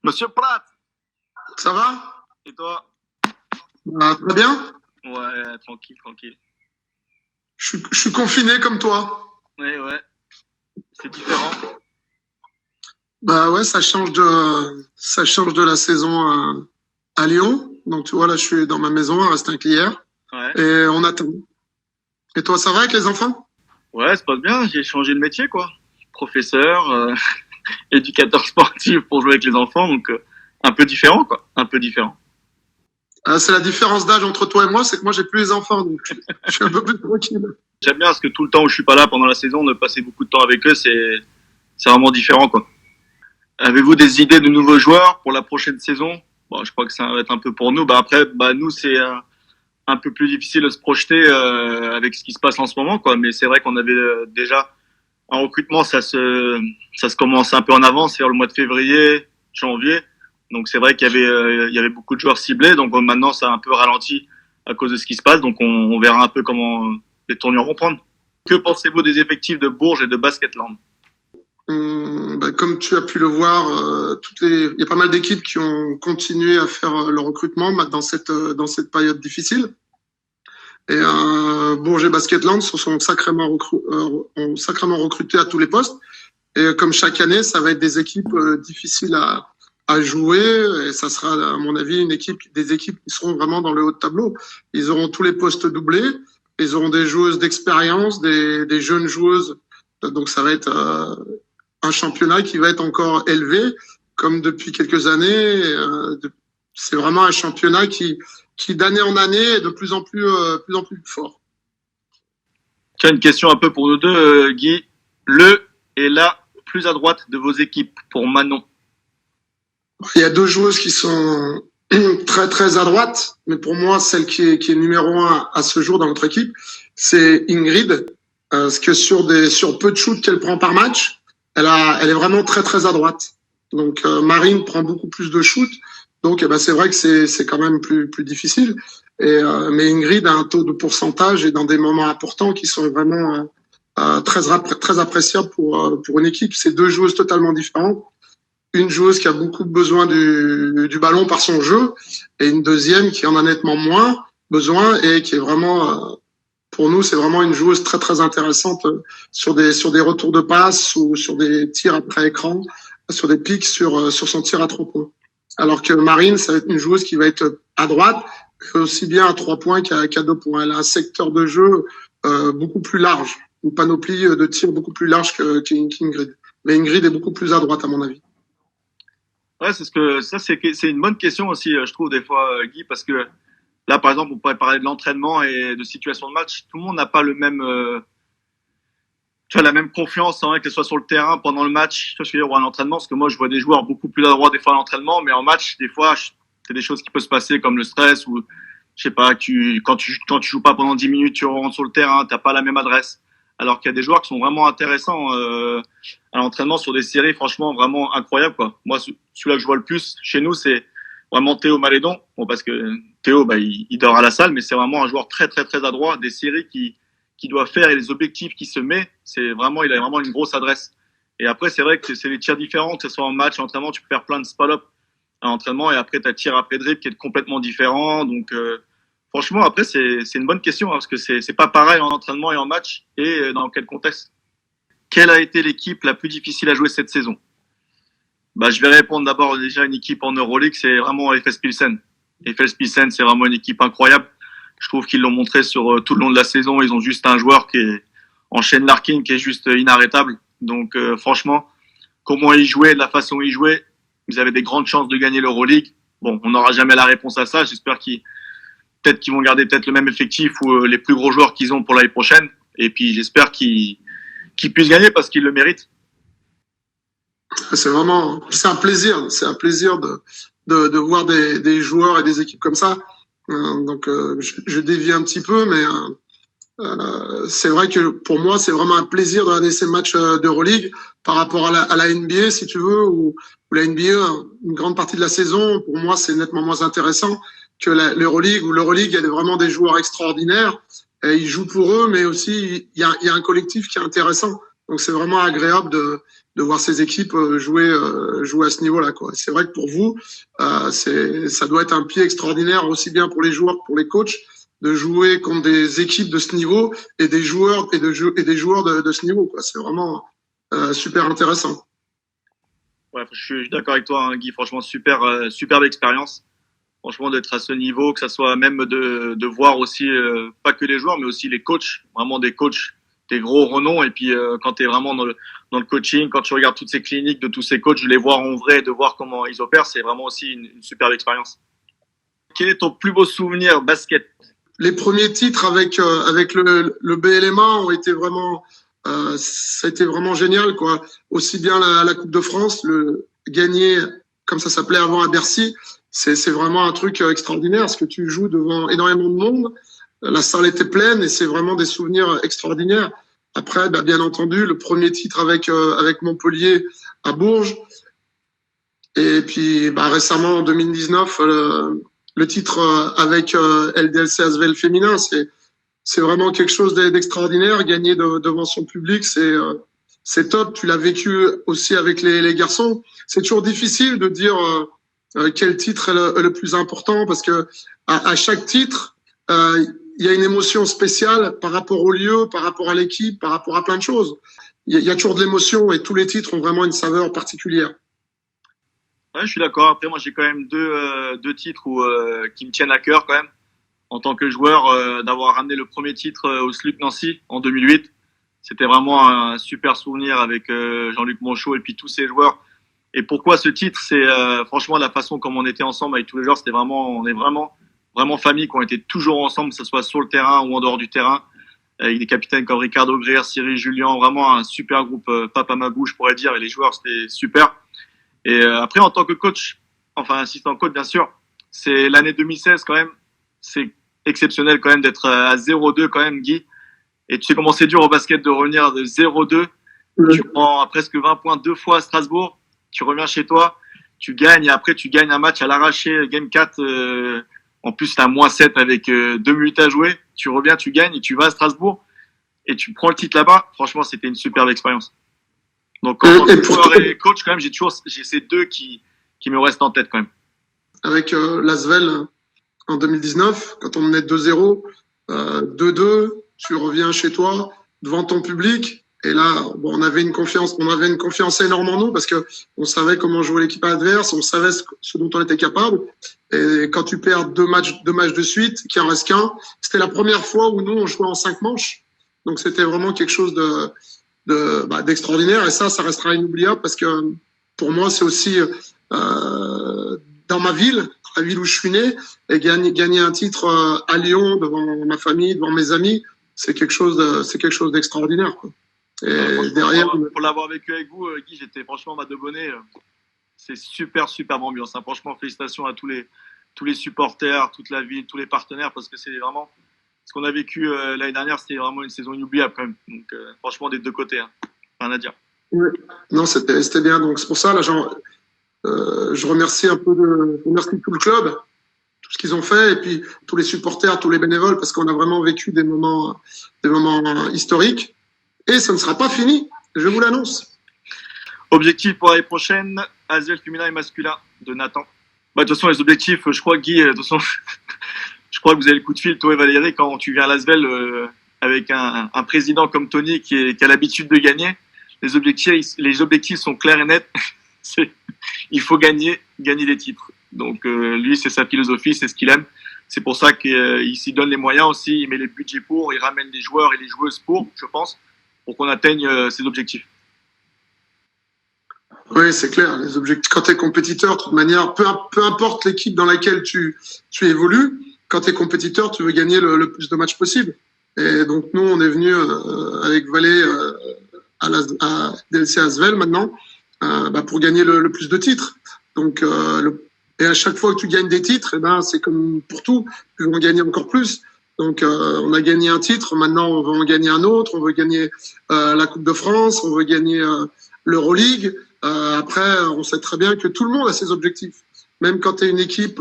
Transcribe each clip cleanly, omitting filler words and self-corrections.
Monsieur Pratt, Ça va? et toi? Très bien. Ouais, tranquille, tranquille. Je suis confiné comme toi. Ouais, ouais, c'est différent. Bah ouais, ça change de la saison à Lyon. Donc tu vois, là, je suis dans ma maison, à Rastin hier, Ouais, et on attend. Et toi, ça va avec les enfants? ouais, c'est pas bien, j'ai changé de métier, quoi. Professeur, éducateur sportif pour jouer avec les enfants, donc un peu différent, quoi. Un peu différent. C'est la différence d'âge entre toi et moi, c'est que moi, j'ai plus les enfants, donc je suis un peu plus tranquille. J'aime bien parce que tout le temps où je suis pas là pendant la saison, de passer beaucoup de temps avec eux, c'est vraiment différent, quoi. Avez-vous des idées de nouveaux joueurs pour la prochaine saison? Bon, je crois que ça va être un peu pour nous. Bah après, bah nous, c'est un peu plus difficile de se projeter avec ce qui se passe en ce moment, quoi. Mais c'est vrai qu'on avait déjà en recrutement, ça se commence un peu en avance, vers le mois de février, janvier. Donc c'est vrai qu'il y avait beaucoup de joueurs ciblés. Donc maintenant, ça a un peu ralenti à cause de ce qui se passe. Donc on verra un peu comment les tournures vont prendre. Que pensez-vous des effectifs de Bourges et de Basketland? Bah, comme tu as pu le voir, il y a pas mal d'équipes qui ont continué à faire leur recrutement dans cette période difficile. Et Bourges et Basketland ont sacrément recruté à tous les postes. Et comme chaque année, ça va être des équipes difficiles à jouer. Et ça sera, à mon avis, des équipes qui seront vraiment dans le haut de tableau. Ils auront tous les postes doublés. Ils auront des joueuses d'expérience, des jeunes joueuses. Donc ça va être un championnat qui va être encore élevé, comme depuis quelques années. C'est vraiment un championnat qui d'année en année est de plus en plus fort. Tiens, une question un peu pour nous deux, Guy. Le et la plus à droite de vos équipes pour Manon. Il y a deux joueuses qui sont très très à droite, mais pour moi, celle qui est numéro un à ce jour dans notre équipe, c'est Ingrid. Parce que sur peu de shoots qu'elle prend par match, elle est vraiment très très à droite. Donc Marine prend beaucoup plus de shoots, donc c'est vrai que c'est quand même plus difficile. Mais Ingrid a un taux de pourcentage et dans des moments importants qui sont vraiment très appréciables pour une équipe. C'est deux joueuses totalement différentes, une joueuse qui a beaucoup besoin du ballon par son jeu et une deuxième qui en a nettement moins besoin et qui est vraiment, pour nous, c'est vraiment une joueuse très très intéressante sur des retours de passe ou sur des tirs après écran, sur des pics sur son tir à 3 points. Alors que Marine, ça va être une joueuse qui va être à droite, aussi bien à 3 points qu'à 2 points. Elle a un secteur de jeu beaucoup plus large, une panoplie de tirs beaucoup plus large qu'Ingrid. Mais Ingrid est beaucoup plus à droite, à mon avis. Ouais, c'est une bonne question aussi, je trouve des fois, Guy, parce que là, par exemple, on pourrait parler de l'entraînement et de situation de match. Tout le monde n'a pas le même, tu vois, la même confiance, hein, que ce soit sur le terrain pendant le match, tu vois, je veux dire, ou à l'entraînement, parce que moi, je vois des joueurs beaucoup plus adroits des fois à l'entraînement, mais en match, des fois, c'est des choses qui peuvent se passer comme le stress ou, je sais pas, quand tu joues pas pendant 10 minutes, tu rentres sur le terrain, t'as pas la même adresse. Alors qu'il y a des joueurs qui sont vraiment intéressants, à l'entraînement sur des séries, franchement, vraiment incroyables, quoi. Moi, celui-là que je vois le plus chez nous, c'est vraiment Théo Malédon. Bon, parce que Théo, bah, il dort à la salle, mais c'est vraiment un joueur très, très, très adroit. Des séries qui doit faire et les objectifs qu'il se met, il a vraiment une grosse adresse. Et après, c'est vrai que c'est des tirs différents, que ce soit en match, en entraînement, tu peux faire plein de spot-up à l'entraînement et après, tu as tir après dribble qui est complètement différent. Donc, franchement, après, c'est une bonne question, hein, parce que c'est pas pareil en entraînement et en match et dans quel contexte. Quelle a été l'équipe la plus difficile à jouer cette saison? Bah, je vais répondre d'abord déjà une équipe en Euroleague, c'est vraiment FS Pilsen. FS Pilsen, c'est vraiment une équipe incroyable. Je trouve qu'ils l'ont montré sur tout le long de la saison. Ils ont juste un joueur qui est en Shane Larkin qui est juste inarrêtable. Donc franchement, comment ils jouaient, de la façon dont ils jouaient, ils avaient des grandes chances de gagner l'Euroleague. Bon, on n'aura jamais la réponse à ça. J'espère qu'ils vont garder peut-être le même effectif ou les plus gros joueurs qu'ils ont pour l'année prochaine. Et puis j'espère qu'ils puissent gagner parce qu'ils le méritent. C'est un plaisir de voir des joueurs et des équipes comme ça. Donc, je dévie un petit peu, mais c'est vrai que pour moi, c'est vraiment un plaisir de regarder ces matchs d'Euroleague par rapport à la NBA, si tu veux, où la NBA, une grande partie de la saison, pour moi, c'est nettement moins intéressant que l'Euroleague, où l'Euroleague, il y a vraiment des joueurs extraordinaires. Et ils jouent pour eux, mais aussi, il y a un collectif qui est intéressant. Donc c'est vraiment agréable de voir ces équipes jouer à ce niveau-là, quoi. C'est vrai que pour vous, ça doit être un pied extraordinaire aussi bien pour les joueurs que pour les coachs de jouer contre des équipes de ce niveau et des joueurs de ce niveau, quoi. C'est vraiment super intéressant. Ouais, je suis d'accord avec toi, hein, Guy. Franchement, superbe expérience. Franchement, d'être à ce niveau, que ça soit même de voir aussi, pas que les joueurs, mais aussi les coachs, vraiment des coachs, des gros renoms. Et puis, quand tu es vraiment dans le coaching, quand tu regardes toutes ces cliniques de tous ces coachs, de les voir en vrai, de voir comment ils opèrent, c'est vraiment aussi une superbe expérience. Quel est ton plus beau souvenir basket? Les premiers titres avec le BLMA ont été vraiment, ça a été vraiment génial, quoi. Aussi bien la Coupe de France, le gagner, comme ça s'appelait avant à Bercy, c'est vraiment un truc extraordinaire, parce que tu joues devant énormément de monde, la salle était pleine et c'est vraiment des souvenirs extraordinaires. Après, bah, bien entendu, le premier titre avec Montpellier à Bourges, et puis bah, récemment en 2019 le titre avec LDLC Asvel féminin, c'est vraiment quelque chose d'extraordinaire. Gagner devant son public, c'est top. Tu l'as vécu aussi avec les garçons. C'est toujours difficile de dire quel titre est le plus important, parce que à chaque titre, il y a une émotion spéciale par rapport au lieu, par rapport à l'équipe, par rapport à plein de choses. Il y a toujours de l'émotion et tous les titres ont vraiment une saveur particulière. Ouais, je suis d'accord. Après, moi, j'ai quand même deux titres qui me tiennent à cœur quand même. En tant que joueur, d'avoir ramené le premier titre au SLUC Nancy en 2008. C'était vraiment un super souvenir avec Jean-Luc Monchot et puis tous ces joueurs. Et pourquoi ce titre? C'est franchement la façon comme on était ensemble avec tous les joueurs. On est vraiment famille, qui ont été toujours ensemble, que ce soit sur le terrain ou en dehors du terrain. Avec des capitaines comme Ricardo Greer, Cyril Julien, vraiment un super groupe, Papa Magou, je pourrais dire. Et les joueurs, c'était super. Et après, en tant que coach, enfin assistant coach bien sûr, c'est l'année 2016 quand même. C'est exceptionnel quand même d'être à 0-2 quand même, Guy. Et tu sais comment c'est dur au basket de revenir de 0-2. Tu prends presque 20 points deux fois à Strasbourg. Tu reviens chez toi, tu gagnes et après tu gagnes un match à l'arraché, game 4. En plus, t'as -7 avec 2 minutes à jouer. Tu reviens, tu gagnes et tu vas à Strasbourg et tu prends le titre là-bas. Franchement, c'était une superbe expérience. Donc, en tant que joueur et coach, quand même, j'ai ces deux qui me restent en tête quand même. Avec l'Asvel en 2019, quand on menait 2-0, 2-2, tu reviens chez toi devant ton public. Et là, bon, on avait une confiance énorme en nous, parce que on savait comment jouer l'équipe adverse, on savait ce dont on était capable. Et quand tu perds deux matchs de suite, qu'il en reste qu'un, c'était la première fois où nous on jouait en 5 manches. Donc c'était vraiment quelque chose d'extraordinaire. Et ça restera inoubliable, parce que pour moi c'est aussi dans ma ville, la ville où je suis né, et gagner un titre à Lyon devant ma famille, devant mes amis, c'est quelque chose d'extraordinaire, quoi. Et derrière, pour l'avoir vécu avec vous, Guy, j'étais franchement ma de bonnet. C'est super ambiance. Hein. Franchement, félicitations à tous les supporters, toute la ville, tous les partenaires, parce que c'est vraiment ce qu'on a vécu l'année dernière. C'était vraiment une saison inoubliable quand même. Donc franchement, des deux côtés, hein. Rien à dire. Oui. Non, c'était bien. Donc c'est pour ça là, je remercie tout le club, tout ce qu'ils ont fait, et puis tous les supporters, tous les bénévoles, parce qu'on a vraiment vécu des moments historiques. Et ça ne sera pas fini, je vous l'annonce. Objectif pour l'année prochaine, Asvel féminin et masculin de Nathan. De toute façon, les objectifs, je crois, Guy, je crois que vous avez le coup de fil, toi et Valérie, quand tu viens à Asvel avec un président comme Tony qui a l'habitude de gagner. Les objectifs sont clairs et nets. Il faut gagner des titres. Donc lui, c'est sa philosophie, c'est ce qu'il aime. C'est pour ça qu'il s'y donne les moyens aussi, il met les budgets pour, il ramène les joueurs et les joueuses pour, je pense, pour qu'on atteigne ces objectifs. Oui, c'est clair. Les objectifs, quand tu es compétiteur, de toute manière, peu importe l'équipe dans laquelle tu évolues, quand tu es compétiteur, tu veux gagner le plus de matchs possible. Et donc, nous, on est venus avec Valé à DLC Asvel maintenant pour gagner le plus de titres. Donc, et à chaque fois que tu gagnes des titres, c'est comme pour tout, tu veux en gagner encore plus. Donc, on a gagné un titre, maintenant on veut en gagner un autre, on veut gagner la Coupe de France, on veut gagner l'Euroleague. Après, on sait très bien que tout le monde a ses objectifs. Même quand tu es une équipe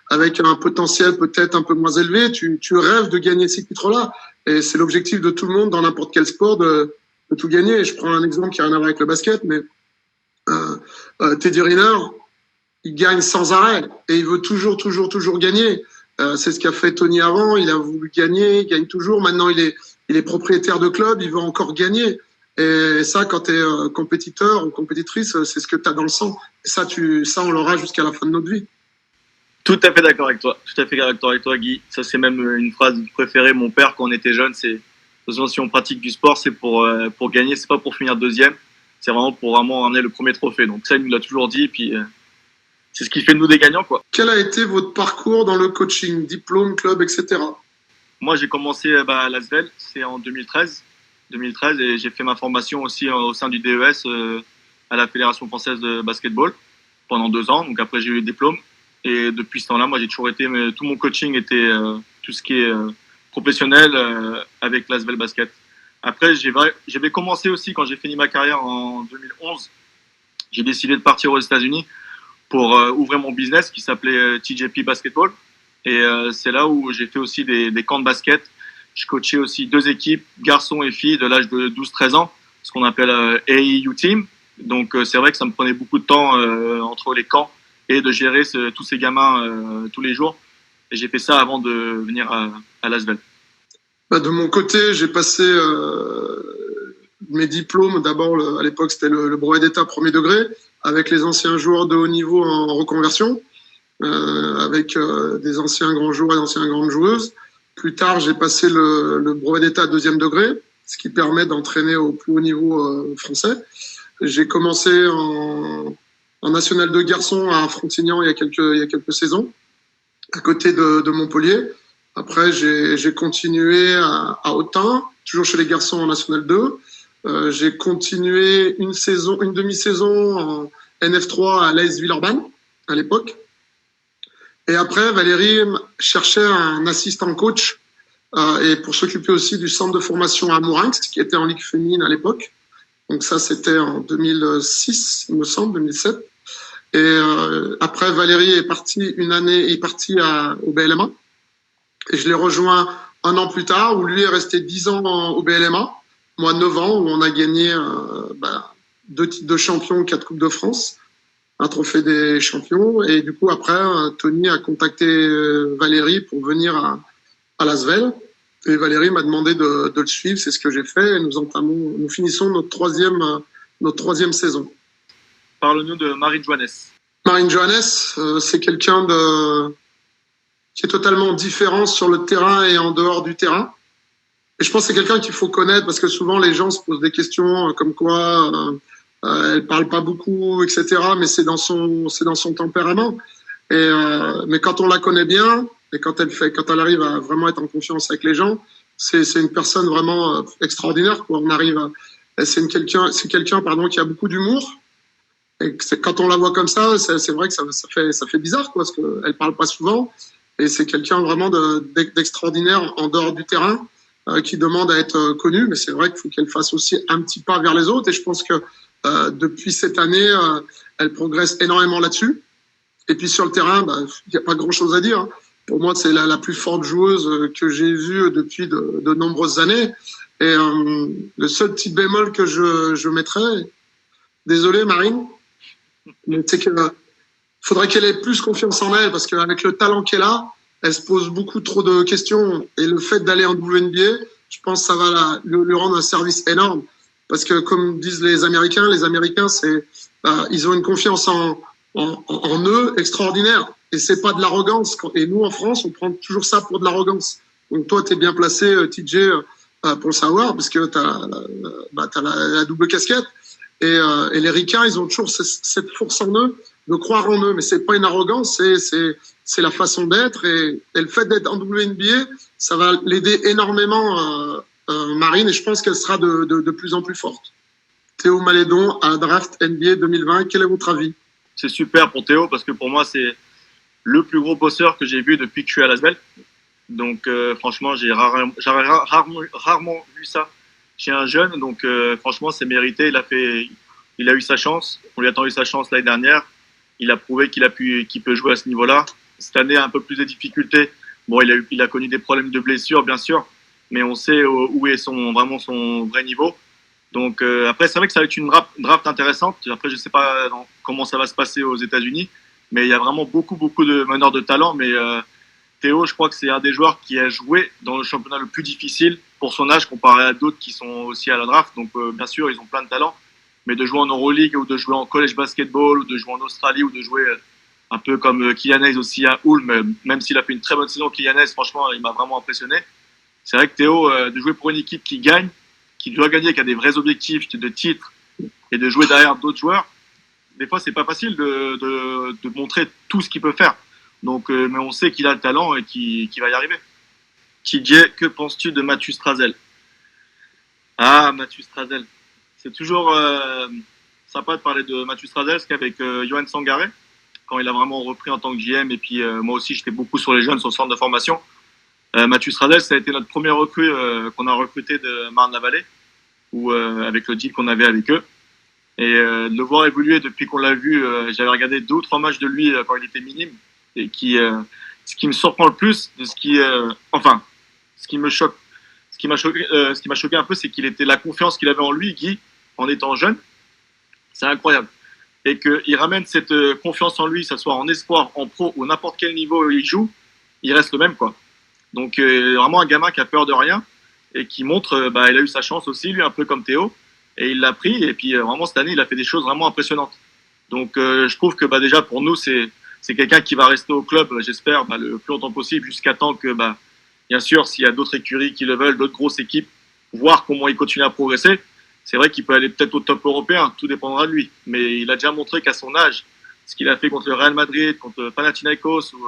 avec un potentiel peut-être un peu moins élevé, tu rêves de gagner ces titres-là. Et c'est l'objectif de tout le monde dans n'importe quel sport, de peut tout gagner. Je prends un exemple qui n'a rien à voir avec le basket, mais Teddy Riner, il gagne sans arrêt et il veut toujours gagner. C'est ce qu'a fait Tony avant. Il a voulu gagner, il gagne toujours. Maintenant, il est propriétaire de club, il veut encore gagner. Et ça, quand tu es compétiteur ou compétitrice, c'est ce que tu as dans le sang. Et ça, on l'aura jusqu'à la fin de notre vie. Tout à fait d'accord avec toi. Tout à fait d'accord avec toi, Guy. Ça, c'est même une phrase préférée. Mon père, quand on était jeune, c'est de toute façon, si on pratique du sport, c'est pour gagner. C'est pas pour finir deuxième. C'est vraiment pour vraiment ramener le premier trophée. Donc ça, il nous l'a toujours dit. Et puis c'est ce qui fait de nous des gagnants, quoi. Quel a été votre parcours dans le coaching, diplôme, club, etc. Moi, j'ai commencé à l'Asvel, c'est en 2013, et j'ai fait ma formation aussi au sein du DES à la Fédération française de basketball pendant 2 ans. Donc après, j'ai eu le diplôme. Et depuis ce temps-là, moi, j'ai toujours été, mais tout mon coaching était tout ce qui est professionnel avec l'Asvel Basket. Après, j'avais commencé aussi quand j'ai fini ma carrière en 2011. J'ai décidé de partir aux États-Unis pour ouvrir mon business qui s'appelait TJP Basketball. Et c'est là où j'ai fait aussi des camps de basket. Je coachais aussi 2 équipes, garçons et filles, de l'âge de 12-13 ans, ce qu'on appelle AEU Team. Donc c'est vrai que ça me prenait beaucoup de temps entre les camps et de gérer tous ces gamins tous les jours. Et j'ai fait ça avant de venir à l'Asvel. De mon côté, j'ai passé mes diplômes. D'abord, à l'époque, c'était le brevet d'État premier degré, avec les anciens joueurs de haut niveau en reconversion, avec des anciens grands joueurs et d'anciennes grandes joueuses. Plus tard, j'ai passé le brevet d'État deuxième degré, ce qui permet d'entraîner au plus haut niveau français. J'ai commencé en National 2 garçons à Frontignan il y a quelques saisons, à côté de Montpellier. Après, j'ai continué à Autun, toujours chez les garçons en National 2. J'ai continué une demi-saison en NF3 à l'AS Villeurbanne, à l'époque. Et après, Valérie cherchait un assistant coach et pour s'occuper aussi du centre de formation à Mourinx, qui était en Ligue féminine à l'époque. Donc ça, c'était en 2006, il me semble, 2007. Et après, Valérie est partie au BLMA. Et je l'ai rejoint 1 an plus tard, où lui est resté 10 ans au BLMA, moi 9 ans, où on a gagné 2 titres de champion, 4 Coupes de France, un trophée des champions. Et du coup, après, Tony a contacté Valérie pour venir à l'Asvel. Et Valérie m'a demandé de le suivre, c'est ce que j'ai fait. Et nous finissons notre troisième saison. Parle-nous de Marine Johannes. Marine Johannes, c'est quelqu'un qui est totalement différent sur le terrain et en dehors du terrain. Et je pense que c'est quelqu'un qu'il faut connaître parce que souvent les gens se posent des questions comme quoi elle parle pas beaucoup, etc. Mais c'est dans son tempérament. Mais quand on la connaît bien et quand elle arrive à vraiment être en confiance avec les gens, c'est une personne vraiment extraordinaire, quoi. C'est quelqu'un qui a beaucoup d'humour. Et quand on la voit comme ça, c'est vrai que ça fait bizarre, quoi, parce qu'elle parle pas souvent. Et c'est quelqu'un vraiment d'extraordinaire en dehors du terrain, qui demande à être connu. Mais c'est vrai qu'il faut qu'elle fasse aussi un petit pas vers les autres. Et je pense que depuis cette année, elle progresse énormément là-dessus. Et puis sur le terrain, il n'y a pas grand-chose à dire. Pour moi, c'est la plus forte joueuse que j'ai vue depuis de nombreuses années. Et le seul petit bémol que je mettrais, désolé Marine, mais c'est qu'il faudrait qu'elle ait plus confiance en elle, parce qu'avec le talent qu'elle a, elle se pose beaucoup trop de questions. Et le fait d'aller en WNBA, je pense que ça va lui rendre un service énorme. Parce que comme disent les Américains, ils ont une confiance en eux extraordinaire. Et c'est pas de l'arrogance. Et nous, en France, on prend toujours ça pour de l'arrogance. Donc toi, tu es bien placé, TJ, pour le savoir, parce que tu as la double casquette. Et les Ricains, ils ont toujours cette force en eux de croire en eux. Mais c'est pas une arrogance, c'est la façon d'être. Et le fait d'être en WNBA, ça va l'aider énormément, Marine, et je pense qu'elle sera de plus en plus forte. Théo Malédon à Draft NBA 2020, quel est votre avis? C'est super pour Théo, parce que pour moi, c'est le plus gros bosseur que j'ai vu depuis que je suis à l'Asvel. Donc franchement, j'ai rarement vu ça chez un jeune. Donc franchement, c'est mérité. Il a eu sa chance. On lui a tendu sa chance l'année dernière. Il a prouvé qu'il peut jouer à ce niveau-là. Cette année, un peu plus de difficultés. Bon, il a connu des problèmes de blessures, bien sûr, mais on sait où est vraiment son vrai niveau. Donc après, c'est vrai que ça va être une draft intéressante. Après, je sais pas comment ça va se passer aux États-Unis, mais il y a vraiment beaucoup de meneurs de talent. Mais Théo, je crois que c'est un des joueurs qui a joué dans le championnat le plus difficile pour son âge comparé à d'autres qui sont aussi à la draft. Donc bien sûr, ils ont plein de talent, mais de jouer en Euroleague ou de jouer en college basketball ou de jouer en Australie ou de jouer un peu comme Kylian Hayes aussi à Ulm, même s'il a fait une très bonne saison, Kylian Hayes, franchement, il m'a vraiment impressionné. C'est vrai que Théo, de jouer pour une équipe qui gagne, qui doit gagner, qui a des vrais objectifs de titre et de jouer derrière d'autres joueurs, des fois, c'est pas facile de montrer tout ce qu'il peut faire. Donc, mais on sait qu'il a le talent et qu'il va y arriver. TJ, que penses-tu de Mathieu Strazel? Ah, Mathieu Strazel. C'est toujours sympa de parler de Mathieu Strazel, parce qu'avec Johan Sangaré, quand il a vraiment repris en tant que GM, et puis moi aussi, j'étais beaucoup sur les jeunes, sur le centre de formation. Mathieu Stradel, ça a été notre premier recrue qu'on a recruté de Marne-la-Vallée, ou avec le deal qu'on avait avec eux. Et de le voir évoluer depuis qu'on l'a vu, j'avais regardé 2 ou 3 matchs de lui quand il était minime, et ce qui me surprend le plus, de ce qui, enfin, ce qui me choque, ce qui m'a choqué un peu, c'est qu'il était la confiance qu'il avait en lui, Guy, en étant jeune, c'est incroyable. Et qu'il ramène cette confiance en lui, que ce soit en espoir, en pro ou n'importe quel niveau où il joue, il reste le même, quoi. Donc vraiment un gamin qui a peur de rien et qui montre, il a eu sa chance aussi, lui, un peu comme Théo, et il l'a pris. Et puis vraiment cette année, il a fait des choses vraiment impressionnantes. Donc je trouve que déjà pour nous, c'est quelqu'un qui va rester au club, j'espère, le plus longtemps possible, jusqu'à temps que, bien sûr, s'il y a d'autres écuries qui le veulent, d'autres grosses équipes, voir comment il continue à progresser. C'est vrai qu'il peut aller peut-être au top européen, tout dépendra de lui. Mais il a déjà montré qu'à son âge, ce qu'il a fait contre le Real Madrid, contre Panathinaikos, ou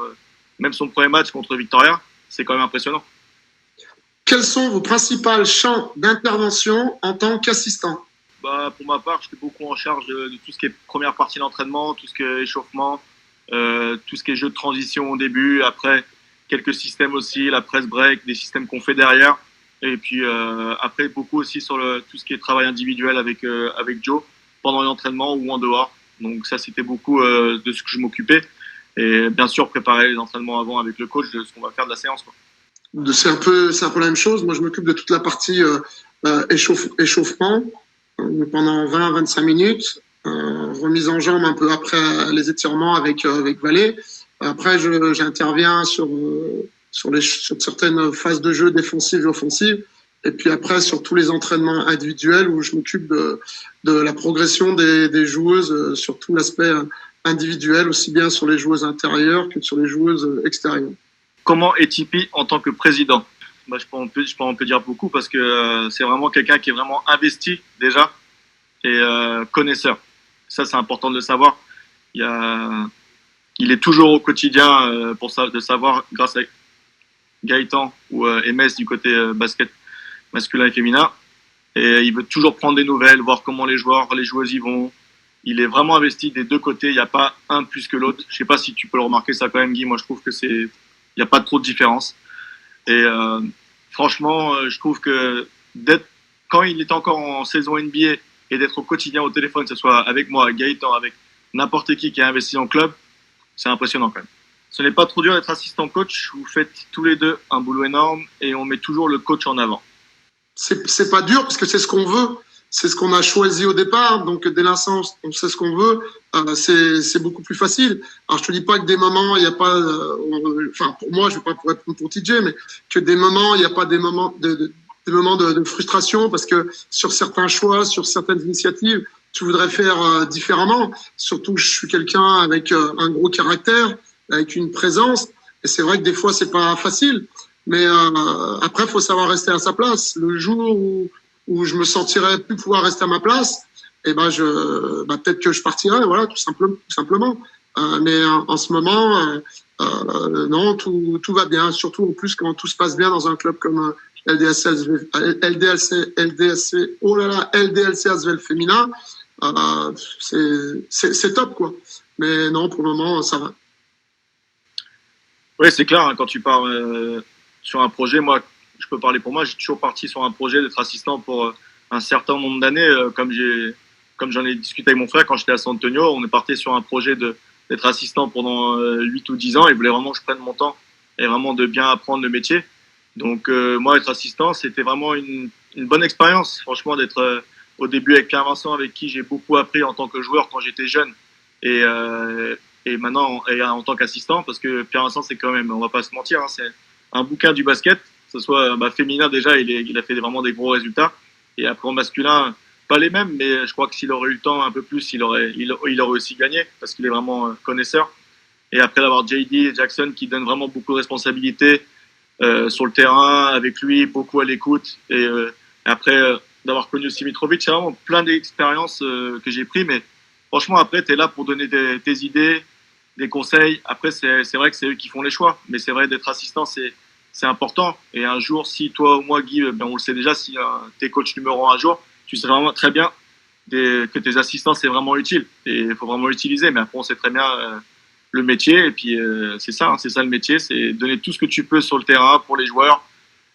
même son premier match contre Victoria, c'est quand même impressionnant. Quels sont vos principaux champs d'intervention en tant qu'assistant? Pour ma part, j'étais beaucoup en charge de tout ce qui est première partie d'entraînement, tout ce qui est échauffement, tout ce qui est jeu de transition au début, après quelques systèmes aussi, la press break, des systèmes qu'on fait derrière. Et puis après, beaucoup aussi sur tout ce qui est travail individuel avec Joe, pendant l'entraînement ou en dehors. Donc ça, c'était beaucoup de ce que je m'occupais. Et bien sûr, préparer les entraînements avant avec le coach de ce qu'on va faire de la séance, quoi. C'est un peu la même chose. Moi, je m'occupe de toute la partie échauffement pendant 20-25 minutes, remise en jambe un peu après les étirements avec Valé. Après, j'interviens sur certaines phases de jeu défensives et offensives. Et puis après, sur tous les entraînements individuels où je m'occupe de la progression des joueuses sur tout l'aspect individuel, aussi bien sur les joueuses intérieures que sur les joueuses extérieures. Comment est Tipeee en tant que président? Je peux en dire beaucoup parce que c'est vraiment quelqu'un qui est vraiment investi déjà et connaisseur. Ça, c'est important de le savoir. Il est toujours au quotidien de savoir, grâce à Gaëtan ou MS du côté basket masculin et féminin. Et il veut toujours prendre des nouvelles, voir comment les joueuses y vont. Il est vraiment investi des deux côtés. Il n'y a pas un plus que l'autre. Je ne sais pas si tu peux le remarquer ça quand même, Guy. Moi, je trouve que il n'y a pas trop de différence. Et franchement, je trouve que quand il est encore en saison NBA et d'être au quotidien au téléphone, que ce soit avec moi, avec Gaëtan, avec n'importe qui est investi en club, c'est impressionnant quand même. Ce n'est pas trop dur d'être assistant coach. Vous faites tous les deux un boulot énorme et on met toujours le coach en avant. C'est pas dur parce que c'est ce qu'on veut. C'est ce qu'on a choisi au départ. Donc, dès l'instant, on sait ce qu'on veut. C'est beaucoup plus facile. Alors, je te dis pas que des moments, il n'y a pas, enfin, pour moi, je vais pas pour répondre pour TJ, mais que des moments, il n'y a pas des moments des moments de frustration parce que sur certains choix, sur certaines initiatives, tu voudrais faire différemment. Surtout, je suis quelqu'un avec un gros caractère, avec une présence. Et c'est vrai que des fois, c'est pas facile. Mais après, il faut savoir rester à sa place. Le jour où je me sentirais plus pouvoir rester à ma place, et peut-être que je partirais, voilà, tout simplement. Mais en ce moment, non, tout va bien. Surtout en plus quand tout se passe bien dans un club comme LDLC Asvel féminin, c'est top, quoi. Mais non, pour le moment, ça va. Oui, c'est clair. Hein, quand tu pars sur un projet, moi, je peux parler pour moi, j'ai toujours parti sur un projet d'être assistant pour un certain nombre d'années. Comme j'en ai discuté avec mon frère quand j'étais à San Antonio, on est parti sur un projet d'être assistant pendant 8 ou 10 ans. Il voulait vraiment que je prenne mon temps et vraiment de bien apprendre le métier. Donc moi, être assistant, c'était vraiment une bonne expérience, franchement, d'être au début avec Pierre Vincent, avec qui j'ai beaucoup appris en tant que joueur quand j'étais jeune, et maintenant en tant qu'assistant, parce que Pierre Vincent, c'est quand même, on va pas se mentir, hein, c'est un bouquin du basket, que ce soit féminin déjà, il a fait vraiment des gros résultats, et après en masculin, pas les mêmes, mais je crois que s'il aurait eu le temps un peu plus, il aurait aussi gagné, parce qu'il est vraiment connaisseur. Et après d'avoir JD Jackson qui donne vraiment beaucoup de responsabilités sur le terrain, avec lui, beaucoup à l'écoute. Et après d'avoir connu aussi Mitrovic, c'est vraiment plein d'expériences que j'ai pris. Mais franchement, après, tu es là pour donner tes idées, des conseils. Après, c'est vrai que c'est eux qui font les choix. Mais c'est vrai, d'être assistant, c'est important. Et un jour, si toi ou moi, Guy, ben, on le sait déjà, si t'es coach numéro un jour, tu sais vraiment très bien que tes assistants, c'est vraiment utile. Et il faut vraiment l'utiliser. Mais après, on sait très bien le métier. Et puis, c'est ça, hein, c'est ça le métier, c'est donner tout ce que tu peux sur le terrain pour les joueurs,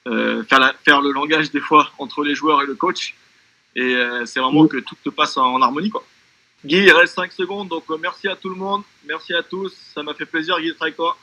faire le langage des fois entre les joueurs et le coach. Et c'est vraiment que tout te passe en harmonie, quoi. Guy, il reste 5 secondes, donc merci à tout le monde, merci à tous. Ça m'a fait plaisir, Guy, d'être avec toi.